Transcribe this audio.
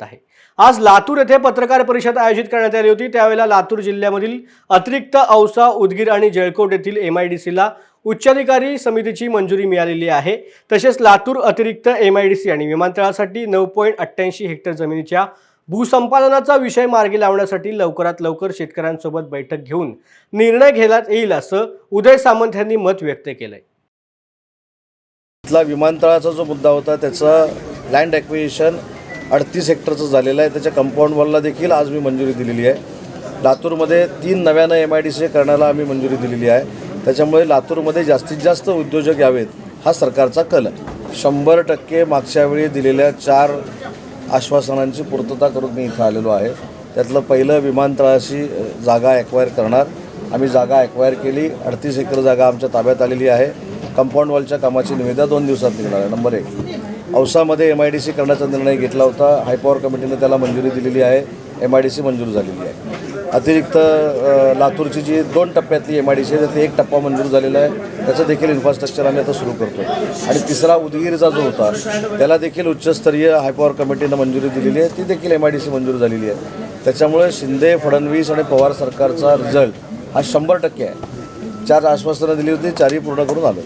आहे। आज लातूर येथे पत्रकार परिषद आयोजित करण्यात आली होती। त्यावेळेला लातूर जिल्ह्यामधील अतिरिक्त औसा, उदगीर आणि जळकोट येथील MIDCला उच्चाधिकारी समितीची मंजुरी मिळालेली आहे। तसेच लातूर अतिरिक्त MIDC आणि विमानतळासाठी 9.88 हेक्टर जमिनीच्या भूसंपादनाचा विषय मार्गी लावण्यासाठी लवकरात लवकर शेतकऱ्यांसोबत बैठक घेऊन निर्णय घेण्यात येईल असं उदय सामंत यांनी मत व्यक्त केलंय। इथला विमानतळाचा जो मुद्दा होता त्याचा लँड ॲक्विजिशन 38 हेक्टरचं झालेलं आहे। त्याच्या कंपाऊंड वॉलला देखील आज मी मंजुरी दिलेली आहे। लातूरमध्ये 3 नव्यानं MIDC करण्याला आम्ही मंजुरी दिलेली आहे। त्याच्यामुळे लातूरमध्ये जास्तीत जास्त उद्योजक यावेत हा सरकारचा कल आहे। 100% मागच्या वेळी दिलेल्या 4 आश्वासनांची पूर्तता करून मी इथं आलेलो आहे। त्यातलं पहिलं विमानतळाची जागा ॲक्वायर करणार। आम्ही जागा ॲक्वायर केली। 38 एकर जागा आमच्या ताब्यात आलेली आहे। कंपाऊंड वॉलच्या कामाची निविदा 2 दिवसात निघणार आहे। नंबर 1 औसामध्ये MIDC करण्याचा निर्णय घेतला होता। हायपॉवर कमिटीने त्याला मंजुरी दिलेली आहे। MIDC मंजूर झालेली आहे। अतिरिक्त लातूरची जी 2 टप्प्यातली MIDC आहे त्यातली 1 टप्पा मंजूर झालेला आहे। त्याचं देखील इन्फ्रास्ट्रक्चर आम्ही आता सुरू करतो आणि तिसरा उदगीरचा जो होता त्याला देखील उच्चस्तरीय हायपॉवर कमिटीनं मंजुरी दिलेली आहे। ती देखील MIDC मंजूर झालेली आहे। त्याच्यामुळे शिंदे, फडणवीस आणि पवार सरकारचा रिझल्ट हा 100% आहे। 4 आश्वासनं दिली होती, 4ही पूर्ण करून आलो।